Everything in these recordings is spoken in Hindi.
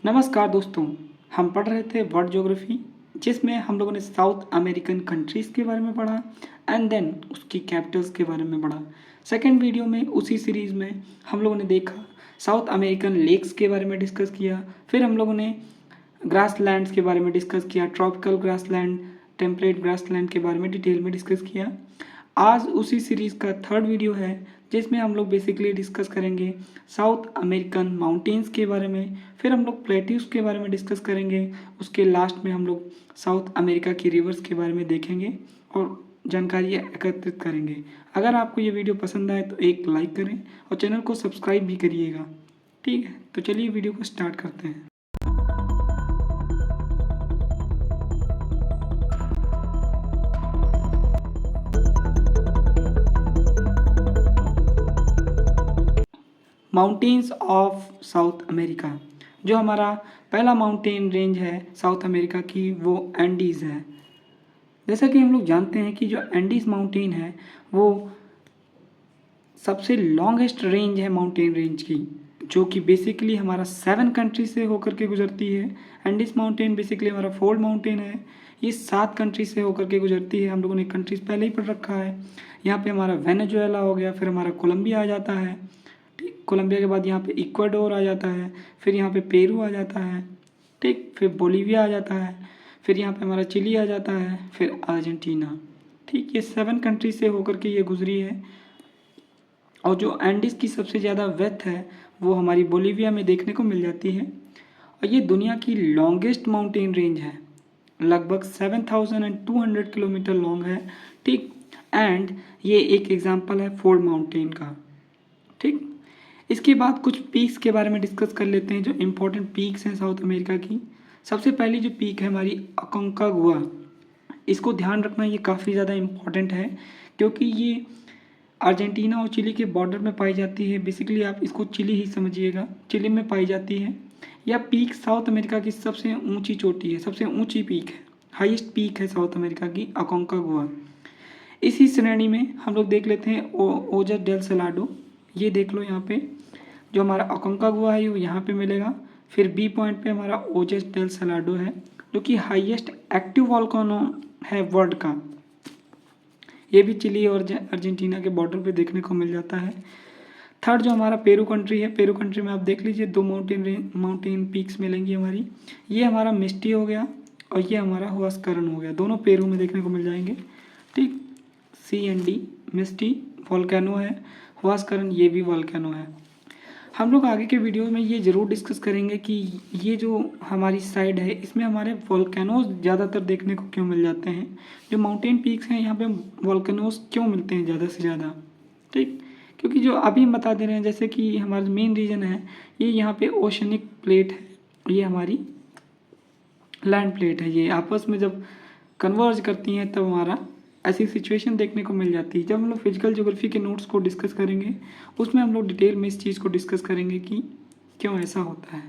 नमस्कार दोस्तों। हम पढ़ रहे थे वर्ल्ड ज्योग्राफी, जिसमें हम लोगों ने साउथ अमेरिकन कंट्रीज़ के बारे में पढ़ा एंड देन उसकी कैपिटल्स के बारे में पढ़ा। सेकेंड वीडियो में उसी सीरीज़ में हम लोगों ने देखा साउथ अमेरिकन लेक्स के बारे में डिस्कस किया। फिर हम लोगों ने ग्रासलैंड्स के बारे में डिस्कस किया, ट्रॉपिकल ग्रासलैंड, टेम्परेट ग्रासलैंड के बारे में डिटेल में डिस्कस किया। आज उसी सीरीज़ का थर्ड वीडियो है, जिसमें हम लोग बेसिकली डिस्कस करेंगे साउथ अमेरिकन माउंटेन्स के बारे में। फिर हम लोग प्लेट्यूज के बारे में डिस्कस करेंगे। उसके लास्ट में हम लोग साउथ अमेरिका की रिवर्स के बारे में देखेंगे और जानकारी एकत्रित करेंगे। अगर आपको ये वीडियो पसंद आए तो एक लाइक करें और चैनल को सब्सक्राइब भी करिएगा। ठीक है, तो चलिए वीडियो को स्टार्ट करते हैं। Mountains of South America. जो हमारा पहला माउंटेन रेंज है साउथ अमेरिका की, वो एंडीज़ है। जैसा कि हम लोग जानते हैं कि जो एंडीज़ माउंटेन है वो सबसे लॉन्गेस्ट रेंज है माउंटेन रेंज की, जो कि बेसिकली हमारा 7 कंट्री से होकर के गुजरती है। एंडीज़ माउंटेन बेसिकली हमारा फोल्ड माउंटेन है। ये 7 कंट्री से होकर के गुजरती है। हम लोगों ने कंट्रीज पहले ही पढ़ रखा है। यहाँ पे हमारा वेनेजुएला हो गया, फिर हमारा कोलंबिया आ जाता है। ठीक, कोलंबिया के बाद यहाँ पे इक्वाडोर आ जाता है, फिर यहाँ पे पेरू आ जाता है। ठीक, फिर बोलीविया आ जाता है, फिर यहाँ पे हमारा चिली आ जाता है, फिर अर्जेंटीना। ठीक, ये 7 कंट्री से होकर के ये गुजरी है। और जो एंडीज़ की सबसे ज़्यादा वेथ है वो हमारी बोलीविया में देखने को मिल जाती है। और ये दुनिया की लॉन्गेस्ट माउंटेन रेंज है, लगभग 7200 किलोमीटर लॉन्ग है। ठीक, एंड ये एक एग्जांपल है फोल्ड माउंटेन का। ठीक, इसके बाद कुछ पीक्स के बारे में डिस्कस कर लेते हैं, जो इम्पोर्टेंट पीक्स हैं साउथ अमेरिका की। सबसे पहली जो पीक है हमारी अकोंकागुआ। इसको ध्यान रखना, ये काफ़ी ज़्यादा इम्पोर्टेंट है क्योंकि ये अर्जेंटीना और चिली के बॉर्डर में पाई जाती है। बेसिकली आप इसको चिली ही समझिएगा, चिली में पाई जाती है। यह पीक साउथ अमेरिका की सबसे ऊंची चोटी है, सबसे ऊंची पीक है, हाईएस्ट पीक है साउथ अमेरिका की अकोंकागुआ। इसी श्रेणी में हम लोग देख लेते हैं ओजस डेल सलाडो। ये देख लो यहाँ पे, जो हमारा अकोंकागुआ है वो यहाँ पे मिलेगा। फिर बी पॉइंट पे हमारा ओजस डेल सलाडो है, जो कि हाईएस्ट एक्टिव वॉल्केनो है वर्ल्ड का। ये भी चिली और अर्जेंटीना के बॉर्डर पे देखने को मिल जाता है। थर्ड जो हमारा पेरू कंट्री है, पेरू कंट्री में आप देख लीजिए 2 माउंटेन पीक्स मिलेंगी हमारी। ये हमारा मिस्टी हो गया और ये हमारा हुआस्करन हो गया, दोनों पेरू में देखने को मिल जाएंगे। ठीक, CND मिस्टी वॉल्केनो है, हुआस्करन ये भी वॉल्केनो है। हम लोग आगे के वीडियो में ये ज़रूर डिस्कस करेंगे कि ये जो हमारी साइड है इसमें हमारे वॉल्केनोज ज़्यादातर देखने को क्यों मिल जाते हैं। जो माउंटेन पीक्स हैं यहाँ पे वॉल्केनोज क्यों मिलते हैं ज़्यादा से ज़्यादा। ठीक, क्योंकि जो अभी हम बता दे रहे हैं, जैसे कि हमारा मेन रीजन है ये यहाँ पे ओशनिक प्लेट है, ये हमारी लैंड प्लेट है। ये आपस में जब कन्वर्ज करती हैं तब हमारा ऐसी सिचुएशन देखने को मिल जाती है। जब हम लोग फिजिकल ज्योग्राफी के नोट्स को डिस्कस करेंगे उसमें हम लोग डिटेल में इस चीज़ को डिस्कस करेंगे कि क्यों ऐसा होता है।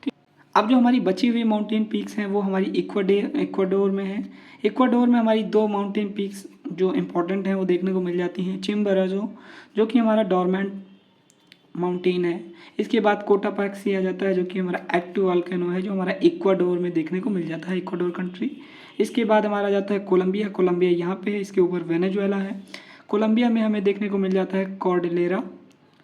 ठीक, अब जो हमारी बची हुई माउंटेन पीक्स हैं वो हमारी इक्वाडोर में है। इक्वाडोर में हमारी 2 माउंटेन पीक्स जो इम्पोर्टेंट हैं वो देखने को मिल जाती हैं। चिम्बराजो, जो कि हमारा डोरमेंट माउंटेन है। इसके बाद कोटापाक्सी आ जाता है, जो कि हमारा एक्टिव वॉल्केनो है, जो हमारा इक्वाडोर में देखने को मिल जाता है, इक्वाडोर कंट्री। इसके बाद हमारा जाता है कोलंबिया, कोलंबिया यहाँ पे है, इसके ऊपर वेनेजुएला है। कोलंबिया में हमें देखने को मिल जाता है कॉर्डिलेरा।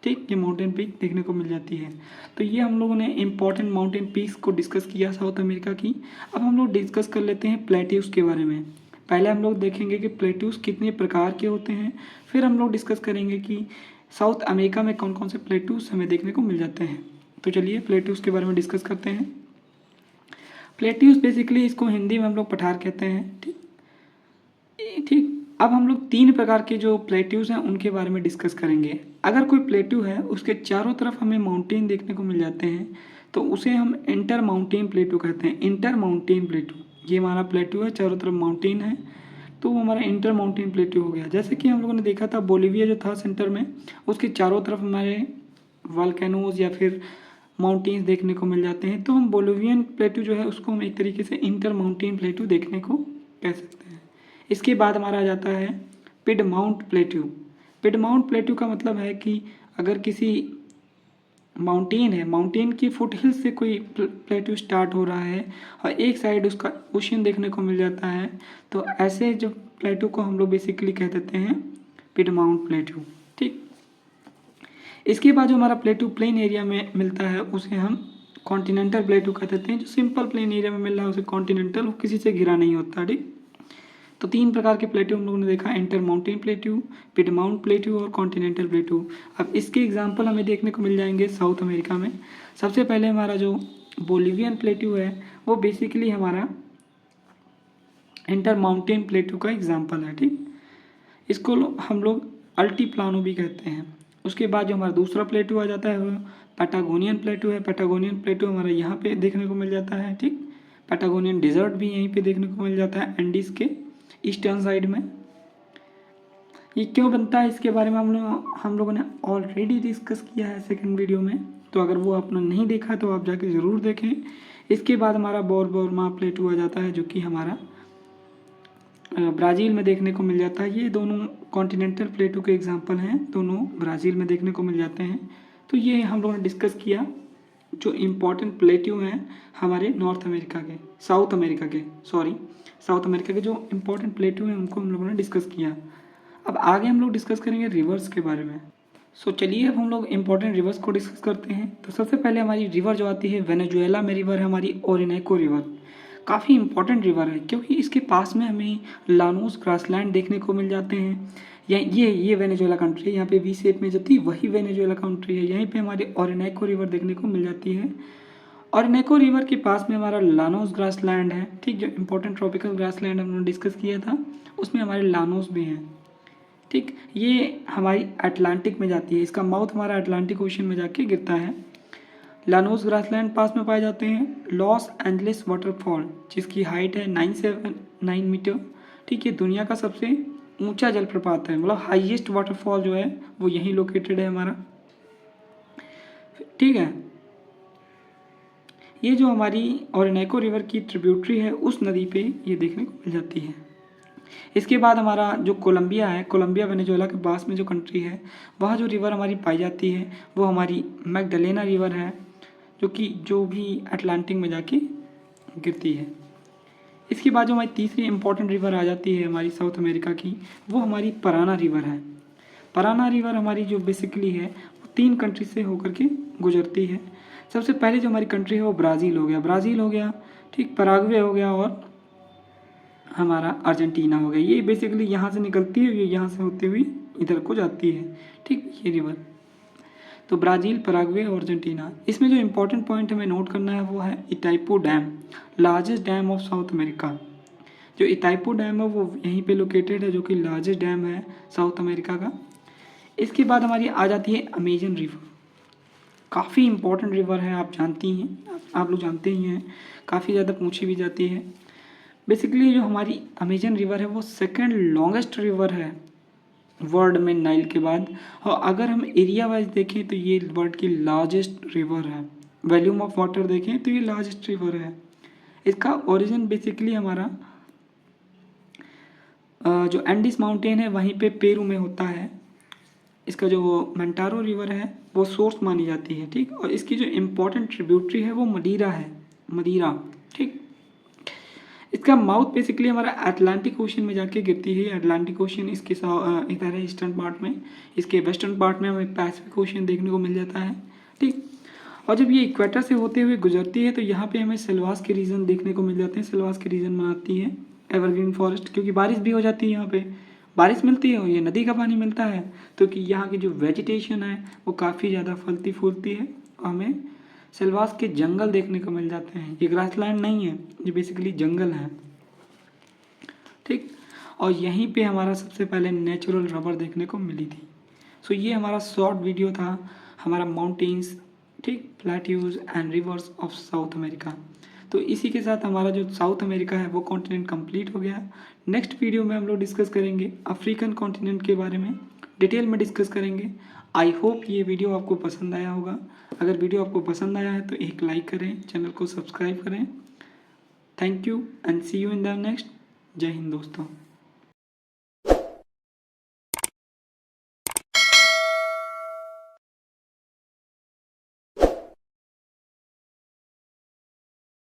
ठीक, ये माउंटेन पीक देखने को मिल जाती है। तो ये हम लोगों ने इंपॉर्टेंट माउंटेन पीक्स को डिस्कस किया साउथ अमेरिका की। अब हम लोग डिस्कस कर लेते हैं प्लेट्यूज के बारे में। पहले हम लोग देखेंगे कि प्लेट्यूज कितने प्रकार के होते हैं, फिर हम लोग डिस्कस करेंगे कि साउथ अमेरिका में कौन कौन से प्लेट्यूज हमें देखने को मिल जाते हैं। तो चलिए प्लेट्यूज के बारे में डिस्कस करते हैं। प्लेट्यूज बेसिकली इसको हिंदी में हम लोग पठार कहते हैं। ठीक, अब हम लोग 3 प्रकार के जो प्लेट्यूज हैं उनके बारे में डिस्कस करेंगे। अगर कोई प्लेट्यू है उसके चारों तरफ हमें माउंटेन देखने को मिल जाते हैं तो उसे हम इंटर माउंटेन प्लेट्यू कहते हैं। इंटर माउंटेन प्लेट्यू, ये हमारा प्लेट्यू है, चारों तरफ माउंटेन है, तो वो हमारा इंटर माउंटेन प्लेट्यू हो गया। जैसे कि हम लोगों ने देखा था बोलीविया जो था सेंटर में, उसके चारों तरफ हमारे वॉल्केनोज या फिर माउंटेन्स देखने को मिल जाते हैं। तो हम बोलीवियन प्लेट्यू जो है उसको हम एक तरीके से इंटर माउंटेन प्लेट्यू देखने को कह सकते हैं। इसके बाद हमारा आ जाता है पिडमाउंट प्लेट्यू। पिडमाउंट प्लेट्यू का मतलब है कि अगर किसी माउंटेन है, माउंटेन की फुट हिल से कोई प्लेट्यू स्टार्ट हो रहा है और एक साइड उसका ओशन देखने को मिल जाता है, तो ऐसे जो प्लेट्यू को हम लोग बेसिकली कह देते हैं पिडमाउंट प्लेट्यू। ठीक, इसके बाद जो हमारा प्लेट्यू प्लेन एरिया में मिलता है उसे हम कॉन्टिनेंटल प्लेट्यू कह देते हैं। जो सिंपल प्लेन एरिया में मिल रहा है उसे कॉन्टिनेंटल, वो किसी से घिरा नहीं होता। ठीक, तो 3 प्रकार के प्लेट्यू हम लोगों ने देखा, inter mountain plateau, Piedmont plateau और कॉन्टिनेंटल प्लेट्यू। अब इसके एग्जांपल हमें देखने को मिल जाएंगे साउथ अमेरिका में। सबसे पहले हमारा जो बोलिवियन प्लेट्यू है वो बेसिकली हमारा इंटर माउंटेन प्लेट्यू का एग्जाम्पल है। ठीक, इसको हम लोग अल्टीप्लानो भी कहते हैं। उसके बाद जो हमारा दूसरा प्लेट्यू आ जाता है वो पैटागोनियन प्लेट्यू है। पैटागोनियन प्लेट्यू हमारा यहाँ पे देखने को मिल जाता है। ठीक, पैटागोनियन डेजर्ट भी यहीं पे देखने को मिल जाता है एंडीज के ईस्टर्न साइड में। ये क्यों बनता है इसके बारे में हम लोगों ने ऑलरेडी डिस्कस किया है सेकंड वीडियो में, तो अगर वो आपने नहीं देखा तो आप जाके ज़रूर देखें। इसके बाद हमारा बोरबोरमा प्लेट्यू आ जाता है जो कि हमारा ब्राज़ील में देखने को मिल जाता है। ये दोनों कॉन्टिनेंटल प्लेट्यू के एग्जांपल हैं, दोनों ब्राज़ील में देखने को मिल जाते हैं। तो ये हम लोगों ने डिस्कस किया जो इम्पोर्टेंट प्लेट्यू हैं हमारे साउथ अमेरिका के जो इम्पोर्टेंट प्लेट्यू हैं उनको हम लोगों ने डिस्कस किया। अब आगे हम लोग डिस्कस करेंगे रिवर्स के बारे में। सो चलिए अब हम लोग इम्पोर्टेंट रिवर्स को डिस्कस करते हैं। तो सबसे पहले हमारी रिवर जो आती है वेनेजुएला में रिवर है हमारी ओरिनोको रिवर। काफ़ी इंपॉर्टेंट रिवर है क्योंकि इसके पास में हमें लानोस ग्रासलैंड देखने को मिल जाते हैं। ये वेनेजुएला कंट्री है, यहाँ पे वी शेप में जो थी वही वेनेजुएला कंट्री है। यहीं पे हमारी ओरिनोको रिवर देखने को मिल जाती है। ओरिनोको रिवर के पास में हमारा लानोस ग्रासलैंड है। ठीक, जो इम्पोर्टेंट ट्रॉपिकल ग्रासलैंड हमने डिस्कस किया था उसमें हमारे लानोस भी हैं। ठीक, ये हमारी अटलांटिक में जाती है, इसका माउथ हमारा अटलांटिक ओशन में जाके गिरता है। लानोस ग्रासलैंड पास में पाए जाते हैं लॉस एंजलिस वाटरफॉल जिसकी हाइट है 979 मीटर। ठीक है, दुनिया का सबसे ऊंचा जलप्रपात है, मतलब हाईएस्ट वाटरफॉल जो है वो यहीं लोकेटेड है हमारा। ठीक है, ये जो हमारी ओरिनोको रिवर की ट्रिब्यूटरी है उस नदी पे ये देखने को मिल जाती है। इसके बाद हमारा जो कोलंबिया है, कोलंबिया वेनेजुएला के पास में जो कंट्री है वहाँ जो रिवर हमारी पाई जाती है वो हमारी मैगडलेना रिवर है जो भी अटलांटिक में जाके गिरती है। इसके बाद जो हमारी तीसरी इंपॉर्टेंट रिवर आ जाती है हमारी साउथ अमेरिका की, वो हमारी पराना रिवर है। पराना रिवर हमारी जो बेसिकली है वो 3 कंट्री से होकर के गुजरती है। सबसे पहले जो हमारी कंट्री है वो ब्राज़ील हो गया। ठीक, पराग्वे हो गया और हमारा अर्जेंटीना हो गया। ये बेसिकली यहाँ से निकलती है, ये यहाँ से होती हुई इधर को जाती है। ठीक, ये रिवर तो ब्राज़ील, पराग्वे और अर्जेंटीना। इसमें जो इम्पोर्टेंट पॉइंट हमें नोट करना है वो है Itaipu dam, largest dam of South America. जो इटाइपो डैम है वो यहीं पे लोकेटेड है जो कि लार्जेस्ट डैम है साउथ अमेरिका का। इसके बाद हमारी आ जाती है अमेजन रिवर। काफ़ी इम्पोर्टेंट रिवर है, आप लोग जानते ही हैं, काफ़ी ज़्यादा पूछी भी जाती है। बेसिकली जो हमारी अमेजन रिवर है वो सेकेंड लॉन्गेस्ट रिवर है वर्ल्ड में नाइल के बाद, और अगर हम एरिया वाइज देखें तो ये वर्ल्ड की लार्जेस्ट रिवर है। वॉल्यूम ऑफ वाटर देखें तो ये लार्जेस्ट रिवर है। इसका ओरिजिन बेसिकली हमारा जो एंडीज माउंटेन है वहीं पे पेरू में होता है। इसका जो मेंटारो रिवर है वो सोर्स मानी जाती है। ठीक, और इसकी जो इम्पोर्टेंट ट्रिब्यूटरी है वो मदीरा। ठीक, इसका माउथ बेसिकली हमारा अटलांटिक ओशन में जाके गिरती है। अटलांटिक ओशन इसके इधर है ईस्टर्न पार्ट में, इसके वेस्टर्न पार्ट में हमें पैसिफिक ओशन देखने को मिल जाता है। ठीक, और जब ये इक्वेटर से होते हुए गुजरती है तो यहाँ पे हमें सिलवास के रीजन देखने को मिल जाते हैं। सिलवास के रीजन बनाती है एवरग्रीन फॉरेस्ट, क्योंकि बारिश भी हो जाती है, यहाँ पे बारिश मिलती है और ये नदी का पानी मिलता है, तो कि यहाँ की जो वेजिटेशन है वो काफ़ी ज़्यादा फलती फूलती है और हमें सिलवास के जंगल देखने को मिल जाते हैं। ये ग्रासलैंड नहीं है, ये बेसिकली जंगल है। ठीक, और यहीं पे हमारा सबसे पहले नेचुरल रबर देखने को मिली थी। सो ये हमारा शॉर्ट वीडियो था, हमारा माउंटेन्स, ठीक, plateaus and reverse of South America. तो इसी के साथ हमारा जो साउथ अमेरिका है वो कॉन्टिनेंट कंप्लीट हो गया। नेक्स्ट वीडियो में हम लोग डिस्कस करेंगे अफ्रीकन कॉन्टिनेंट के बारे में, डिटेल में डिस्कस करेंगे। आई होप ये वीडियो आपको पसंद आया होगा। अगर वीडियो आपको पसंद आया है तो एक लाइक करें, चैनल को सब्सक्राइब करें। Thank you and see you in the next. जय हिंद दोस्तों।